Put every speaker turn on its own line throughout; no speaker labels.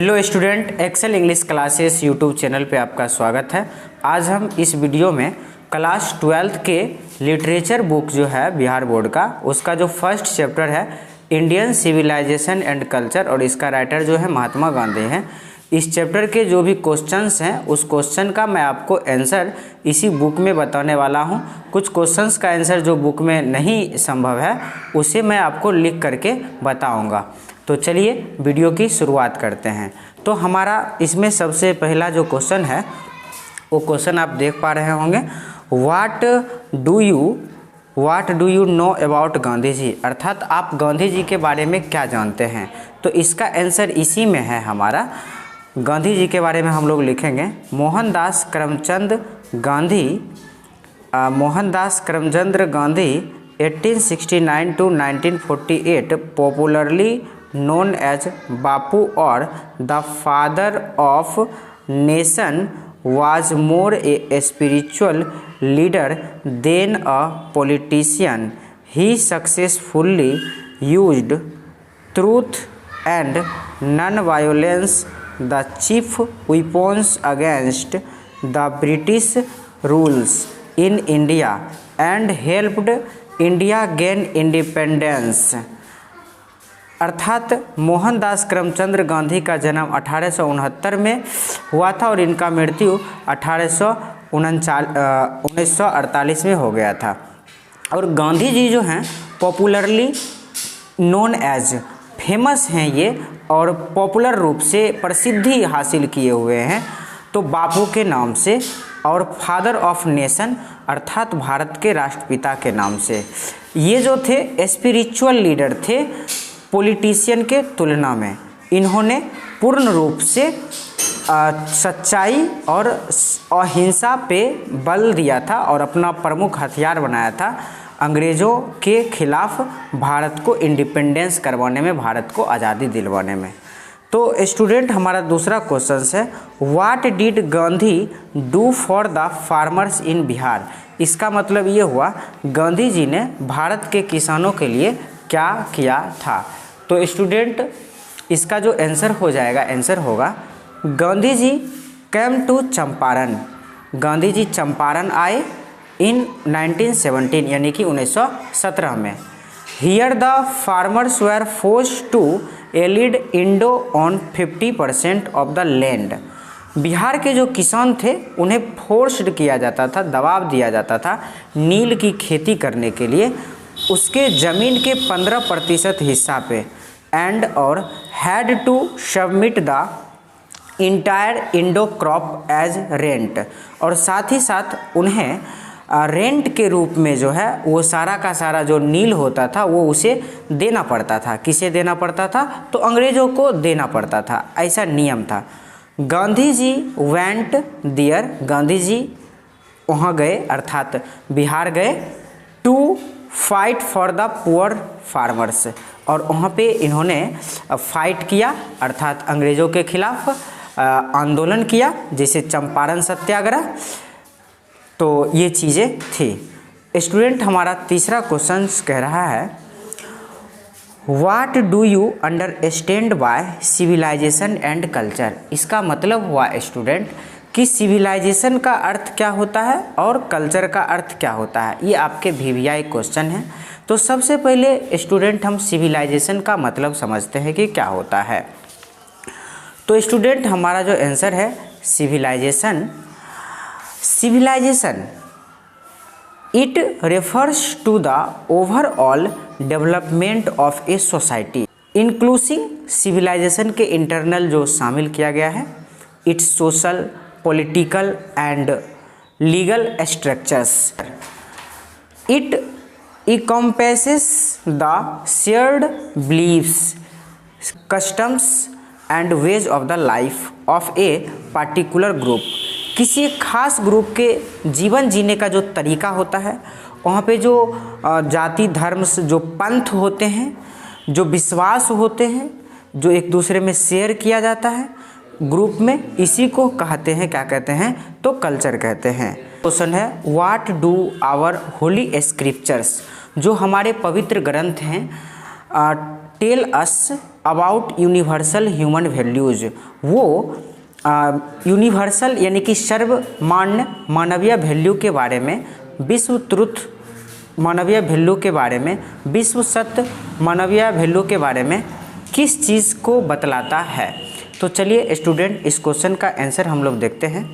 Hello student, Excel English classes YouTube channel पे आपका स्वागत है। आज हम इस वीडियो में क्लास 12th के लिटरेचर बुक जो है बिहार बोर्ड का, उसका जो फर्स्ट चैप्टर है इंडियन सिविलाइजेशन एंड कल्चर, और इसका राइटर जो है महात्मा गांधी हैं। इस चैप्टर के जो भी क्वेश्चंस हैं उस क्वेश्चन का मैं आपको आंसर इसी बुक में बताने वाला हूं। कुछ क्वेश्चंस का आंसर जो बुक में नहीं संभव है उसे मैं आपको लिख करके बताऊंगा। तो चलिए वीडियो की शुरुआत करते हैं। तो हमारा इसमें सबसे पहला जो क्वेश्चन है वो क्वेश्चन आप देख पा रहे होंगे, what do you know about Gandhi ji, अर्थात आप गांधी जी के बारे में क्या जानते हैं। तो इसका आंसर इसी में है हमारा। गांधी जी के बारे में हम लोग लिखेंगे Mohandas Karamchand Gandhi 1869 to 1948 popularly known as Bapu or the father of nation, was more a spiritual leader than a politician. He successfully used truth and non-violence, the chief weapons against the British rules in India, and helped India gain independence. अर्थात मोहनदास करमचंद गांधी का जन्म 1869 में हुआ था और इनका मृत्यु 1948 में हो गया था। और गांधी जी जो हैं पॉपुलरली नोन एज, फेमस हैं ये और पॉपुलर रूप से प्रसिद्धि हासिल किए हुए हैं तो बापू के नाम से, और फादर ऑफ नेशन अर्थात भारत के राष्ट्रपिता के नाम से। ये जो थे स्पिरिचुअल लीडर थे पॉलिटिशियन के तुलना में। इन्होंने पूर्ण रूप से सच्चाई और अहिंसा पे बल दिया था और अपना प्रमुख हथियार बनाया था अंग्रेज़ों के खिलाफ भारत को इंडिपेंडेंस करवाने में, भारत को आज़ादी दिलवाने में। तो स्टूडेंट हमारा दूसरा क्वेश्चन है, what did Gandhi do for the farmers in Bihar. इसका मतलब ये हुआ गांधी जी ने भारत के किसानों के लिए क्या किया था। तो स्टूडेंट इसका जो आंसर हो जाएगा, आंसर होगा गांधी जी कैम टू चंपारण। गांधी जी चंपारण आए इन 1917 यानी कि 1917 में। Here the farmers were forced to एलिड indigo on 50% of the land. Bihar के जो किसान थे उन्हें फोर्स्ड किया जाता था, दबाव दिया जाता था नील की खेती करने के लिए उसके ज़मीन के 15% हिस्सा पे, एंड और had to submit the entire indigo crop as rent, और साथ ही साथ उन्हें रेंट के रूप में जो है वो सारा का सारा जो नील होता था वो उसे देना पड़ता था। किसे देना पड़ता था? तो अंग्रेज़ों को देना पड़ता था, ऐसा नियम था। गांधी जी वेंट दियर, गांधी जी वहाँ गए अर्थात बिहार गए, to fight for the poor farmers, और वहाँ पे इन्होंने फाइट किया अर्थात अंग्रेज़ों के खिलाफ आंदोलन किया, जैसे चंपारण सत्याग्रह। तो ये चीज़ें थी। स्टूडेंट हमारा तीसरा क्वेश्चन कह रहा है, what do you understand by civilisation and culture. इसका मतलब हुआ स्टूडेंट कि सिविलाइजेशन का अर्थ क्या होता है और कल्चर का अर्थ क्या होता है। ये आपके VVI क्वेश्चन है। तो सबसे पहले स्टूडेंट हम सिविलाइजेशन का मतलब समझते हैं कि क्या होता है। तो स्टूडेंट हमारा जो आंसर है civilisation it refers to the overall development of a society including civilisation के इंटरनल जो शामिल किया गया है its social, political and legal structures. It encompasses the shared beliefs, customs and ways of the life of a particular group। किसी एक खास group के जीवन जीने का जो तरीका होता है, वहाँ पे जो जाति धर्म से जो पंथ होते हैं, जो विश्वास होते हैं, जो एक दूसरे में शेयर किया जाता है ग्रुप में, इसी को कहते हैं, क्या कहते हैं? तो कल्चर कहते हैं। क्वेश्चन है, what do our holy scriptures, जो हमारे पवित्र ग्रंथ हैं, tell us about universal human values, वो यूनिवर्सल यानी कि सर्वमान्य मानवीय वैल्यू के बारे में, विश्व ट्रुथ मानवीय वैल्यू के बारे में, विश्व सत्य मानवीय वैल्यू के बारे में किस चीज़ को बतलाता है। तो चलिए स्टूडेंट, इस क्वेश्चन का आंसर हम लोग देखते हैं।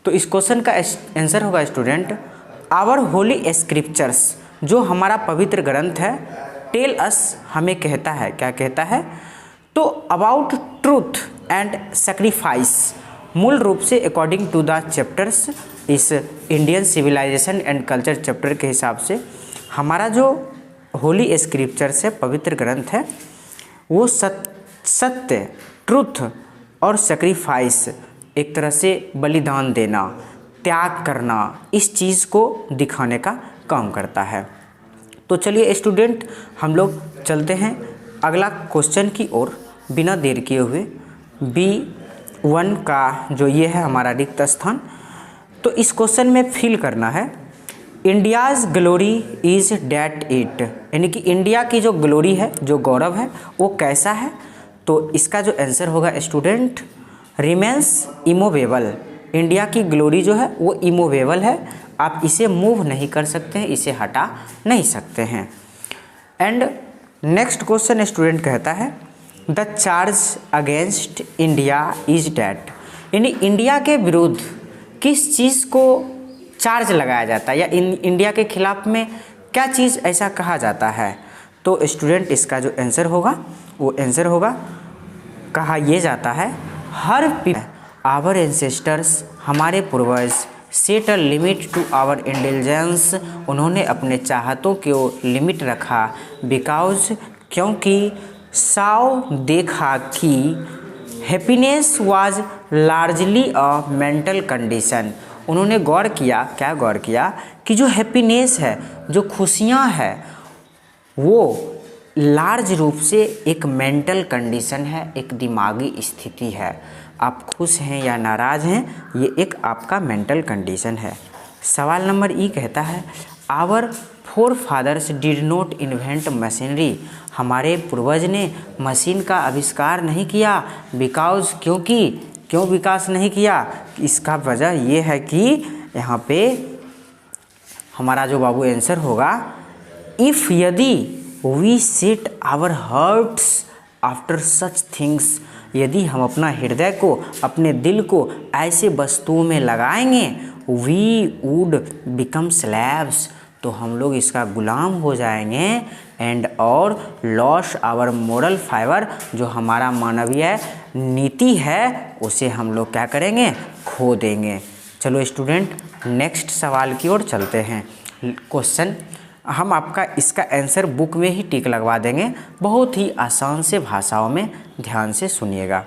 तो इस क्वेश्चन का आंसर होगा स्टूडेंट, आवर होली स्क्रिप्चर्स, जो हमारा पवित्र ग्रंथ है, टेल अस, हमें कहता है, क्या कहता है, तो अबाउट ट्रूथ एंड सेक्रीफाइस, मूल रूप से अकॉर्डिंग टू द चैप्टर्स, इस Indian civilisation and culture chapter के हिसाब से हमारा जो होली स्क्रिप्चर्स है, पवित्र ग्रंथ है, वो सत्य, ट्रुथ और सेक्रीफाइस, एक तरह से बलिदान देना, त्याग करना, इस चीज़ को दिखाने का काम करता है। तो चलिए स्टूडेंट, हम लोग चलते हैं अगला क्वेश्चन की ओर बिना देर किए हुए। B1 का जो ये है हमारा रिक्त स्थान, तो इस क्वेश्चन में फिल करना है, India's glory is that it, यानी कि इंडिया की जो ग्लोरी है, जो गौरव है, वो कैसा है। तो इसका जो आंसर होगा स्टूडेंट, रिमेंस इमोवेबल, इंडिया की ग्लोरी जो है वो इमोवेबल है, आप इसे मूव नहीं कर सकते हैं, इसे हटा नहीं सकते हैं। एंड नेक्स्ट क्वेश्चन स्टूडेंट कहता है, the charge against India is that, यानी इंडिया के विरुद्ध किस चीज़ को चार्ज लगाया जाता है, या इंडिया के खिलाफ में क्या चीज़ ऐसा कहा जाता है। तो स्टूडेंट, इसका जो आंसर होगा वो आंसर होगा, कहा यह जाता है, हर आवर एंसेस्टर्स, हमारे पूर्वज, set a limit to our intelligence, उन्होंने अपने चाहतों को लिमिट रखा, बिकॉज, क्योंकि, साव देखा कि happiness was largely a mental condition, उन्होंने गौर किया, क्या गौर किया, कि जो हैप्पीनेस है, जो खुशियाँ है, वो लार्ज रूप से एक मेंटल कंडीशन है, एक दिमागी स्थिति है। आप खुश हैं या नाराज़ हैं, ये एक आपका मेंटल कंडीशन है। सवाल नंबर ई कहता है, our forefathers did not invent machinery, हमारे पूर्वज ने मशीन का आविष्कार नहीं किया, बिकॉज, क्योंकि, क्यों विकास नहीं किया, इसका वजह ये है कि यहाँ पे हमारा जो बाबू आंसर होगा, इफ़, यदि, we set our hearts after such things, यदि हम अपना हृदय को, अपने दिल को ऐसे वस्तुओं में लगाएंगे, वी वुड बिकम स्लैव्स, तो हम लोग इसका गुलाम हो जाएंगे, एंड और लॉस आवर मोरल फाइबर, जो हमारा मानवीय नीति है, उसे हम लोग क्या करेंगे, खो देंगे। चलो स्टूडेंट, नेक्स्ट सवाल की ओर चलते हैं। क्वेश्चन हम आपका इसका आंसर बुक में ही टिक लगवा देंगे, बहुत ही आसान से भाषाओं में, ध्यान से सुनिएगा।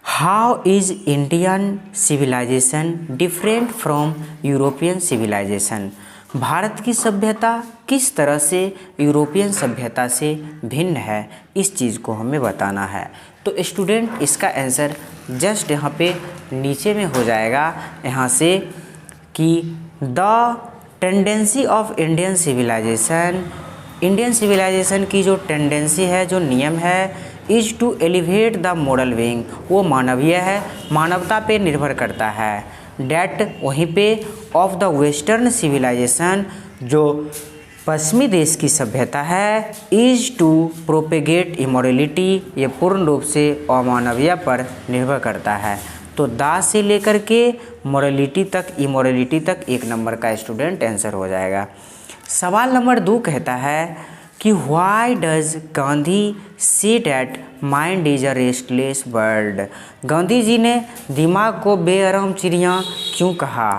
How is Indian civilisation different from European civilisation, Bharat की सभ्यता किस तरह से यूरोपियन सभ्यता से भिन्न है, इस चीज़ को हमें बताना है। तो स्टूडेंट, इसका आंसर जस्ट यहाँ पे नीचे में हो जाएगा, यहाँ से, कि the tendency of Indian civilisation, Indian civilisation की जो टेंडेंसी है, जो नियम है, is to elevate the moral wing, वो मानवीय है, मानवता पे निर्भर करता है, डैट, वहीं पे, ऑफ द वेस्टर्न सिविलाइजेशन, जो पश्चिमी देश की सभ्यता है, इज टू प्रोपेगेट इमोरलिटी, ये पूर्ण रूप से अमानवीय पर निर्भर करता है। तो दा से लेकर के मोरलिटी तक, इमोरलिटी तक 1 नंबर का स्टूडेंट आंसर हो जाएगा। सवाल नंबर 2 कहता है कि why does Gandhi say that mind is a restless bird, Gandhi ji ने दिमाग को बेआराम चिड़िया क्यों कहा।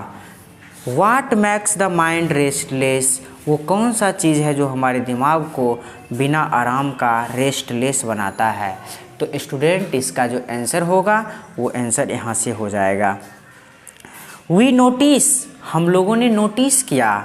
What makes the mind restless, वो कौन सा चीज़ है जो हमारे दिमाग को बिना आराम का रेस्टलेस बनाता है। तो स्टूडेंट, इसका जो आंसर होगा वो आंसर यहाँ से हो जाएगा, वी नोटिस, हम लोगों ने नोटिस किया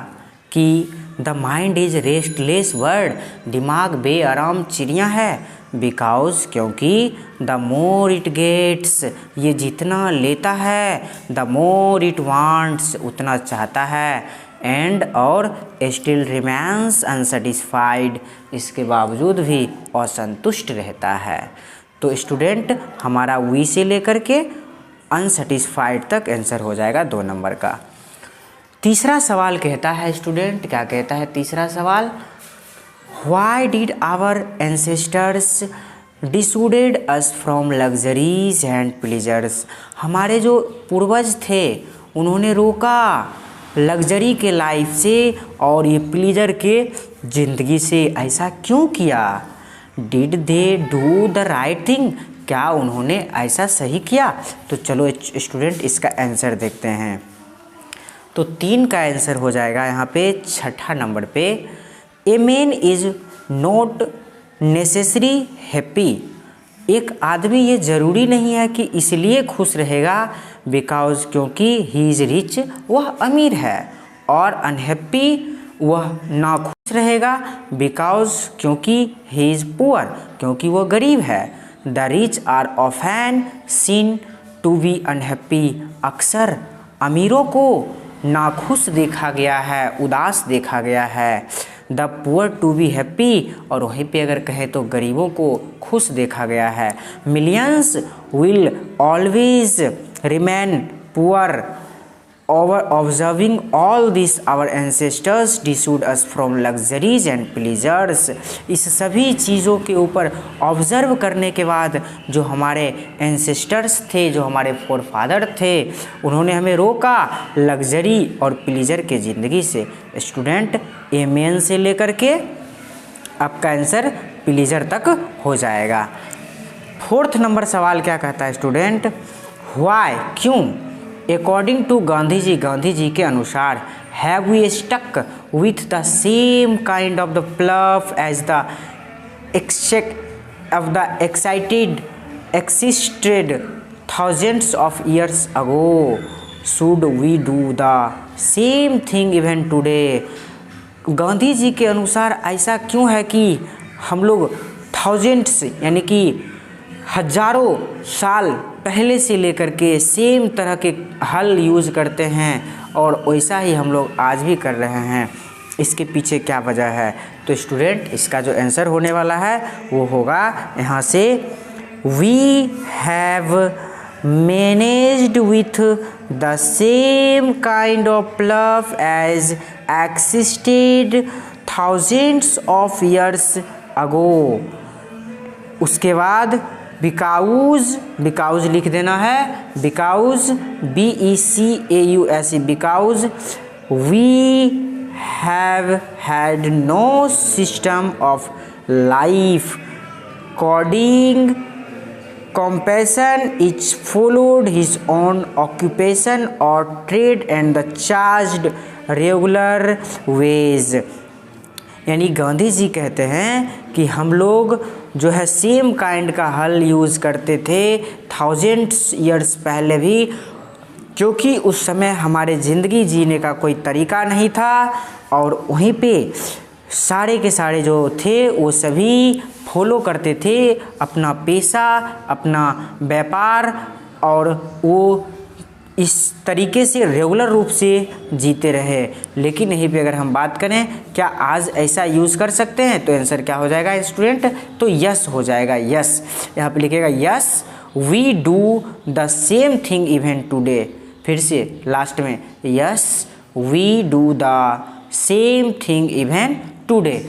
कि the mind is restless bird, दिमाग बेआराम चिड़िया है, बिकॉज, क्योंकि, द मोर इट गेट्स, ये जितना लेता है, द मोर इट वांट्स, उतना चाहता है, एंड और स्टिल रिमेन्स अनसेटिस्फाइड, इसके बावजूद भी असंतुष्ट रहता है। तो स्टूडेंट हमारा वी से लेकर के अनसेटिस्फाइड तक आंसर हो जाएगा 2 नंबर का। तीसरा सवाल कहता है स्टूडेंट, क्या कहता है तीसरा सवाल, why did our ancestors dissuaded us from luxuries and pleasures, हमारे जो पूर्वज थे उन्होंने रोका लग्जरी के लाइफ से और ये प्लीजर के ज़िंदगी से, ऐसा क्यों किया। Did they do the right thing, क्या उन्होंने ऐसा सही किया। तो चलो स्टूडेंट इसका आंसर देखते हैं। तो 3 का आंसर हो जाएगा यहाँ पे 6ठा नंबर पे, a man is not necessary happy, एक आदमी ये ज़रूरी नहीं है कि इसलिए खुश रहेगा बिकॉज क्योंकि ही इज़ रिच, वह अमीर है, और अनहैप्पी वह नाखुश रहेगा बिकॉज क्योंकि ही इज़ पुअर, क्योंकि वह गरीब है। The rich are often seen to be unhappy, अक्सर अमीरों को नाखुश देखा गया है, उदास देखा गया है। The poor to be happy, और वहीं पे अगर कहें तो गरीबों को खुश देखा गया है। Millions will always remain poor, over observing all this our ancestors dissuade us from luxuries and pleasures, इस सभी चीज़ों के ऊपर ऑब्जर्व करने के बाद जो हमारे एंसेस्टर्स थे, जो हमारे फोरफादर थे, उन्होंने हमें रोका लग्जरी और प्लीजर के ज़िंदगी से। स्टूडेंट ए मेन से लेकर के आपका आंसर प्लीजर तक हो जाएगा। 4th नंबर सवाल क्या कहता है स्टूडेंट, व्हाई, क्यों, अकॉर्डिंग टू गांधी जी, गांधी जी के अनुसार, have we stuck with the same kind of the plough as the existed existed thousands of years ago, should we do the same thing even today। Gandhi ji के अनुसार ऐसा क्यों है कि हम लोग थाउजेंड्स यानी कि हजारों साल पहले से लेकर के सेम तरह के हल यूज़ करते हैं और वैसा ही हम लोग आज भी कर रहे हैं, इसके पीछे क्या वजह है। तो स्टूडेंट इसका जो आंसर होने वाला है वो होगा यहाँ से, we have managed with the same kind of love as existed thousands of years ago. उसके बाद बिकाउज लिख देना है, because BECAUSE, because we have had no system of life according compassion each followed his own occupation or trade and the charged regular ways। यानी गांधी जी कहते हैं कि हम लोग जो है सेम काइंड का हल यूज़ करते थे थाउजेंड्स ईयर्स पहले भी, क्योंकि उस समय हमारे ज़िंदगी जीने का कोई तरीका नहीं था और वहीं पे सारे के सारे जो थे वो सभी फॉलो करते थे अपना पेशा, अपना व्यापार, और वो इस तरीके से रेगुलर रूप से जीते रहे। लेकिन यहीं पे अगर हम बात करें क्या आज ऐसा यूज़ कर सकते हैं, तो आंसर क्या हो जाएगा स्टूडेंट, तो यस हो जाएगा। यस यहाँ पे लिखेगा yes we do the same thing even today. फिर से लास्ट में yes we do the same thing even today.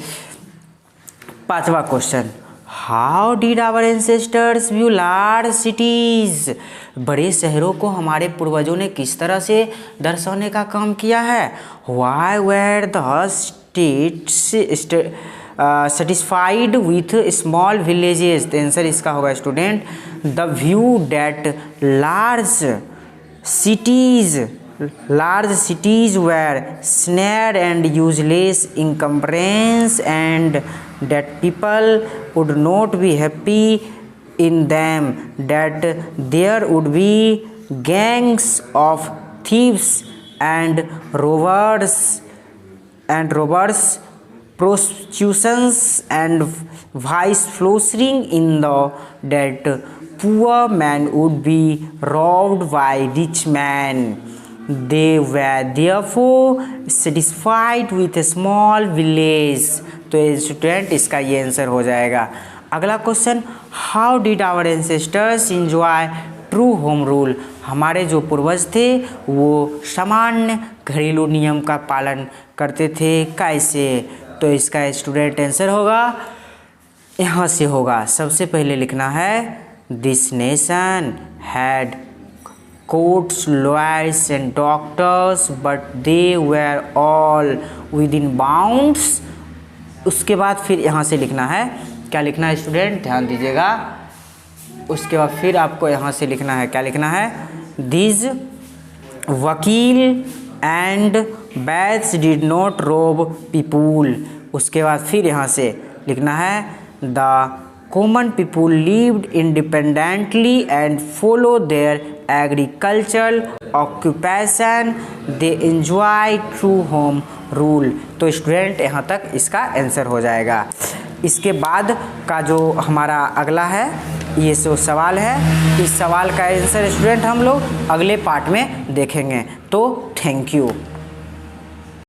5वां question, how did our ancestors view large cities, बड़े शहरों को हमारे पूर्वजों ने किस तरह से दर्शाने का काम किया है। Why were the states satisfied with small villages, तो आंसर इसका होगा student, the view that large cities were snare and useless encumbrance and that people would not be happy in them, that there would be gangs of thieves and robbers, prostitutions and vice flourishing in the that poor man would be robbed by rich man। They were therefore satisfied with a small village. तो student इसका ये answer हो जाएगा। अगला question, how did our ancestors enjoy true home rule. हमारे जो पूर्वज थे वो सामान्य घरेलू नियम का पालन करते थे, कैसे। तो इसका स्टूडेंट आंसर होगा, यहाँ से होगा। सबसे पहले लिखना है this nation had courts, lawyers and doctors but they were all with in bounds. उसके बाद फिर यहाँ से लिखना है, क्या लिखना है स्टूडेंट, ध्यान दीजिएगा। उसके बाद फिर आपको यहाँ से लिखना है, क्या लिखना है, दिस वकील एंड बैट्स डिड नॉट रोब पीपुल। उसके बाद फिर यहाँ से लिखना है the common people lived independently and follow their agricultural occupation, they enjoy true home rule. तो स्टूडेंट यहाँ तक इसका आंसर हो जाएगा। इसके बाद का जो हमारा अगला है ये जो सवाल है, इस सवाल का आंसर स्टूडेंट हम लोग अगले पार्ट में देखेंगे। तो थैंक यू।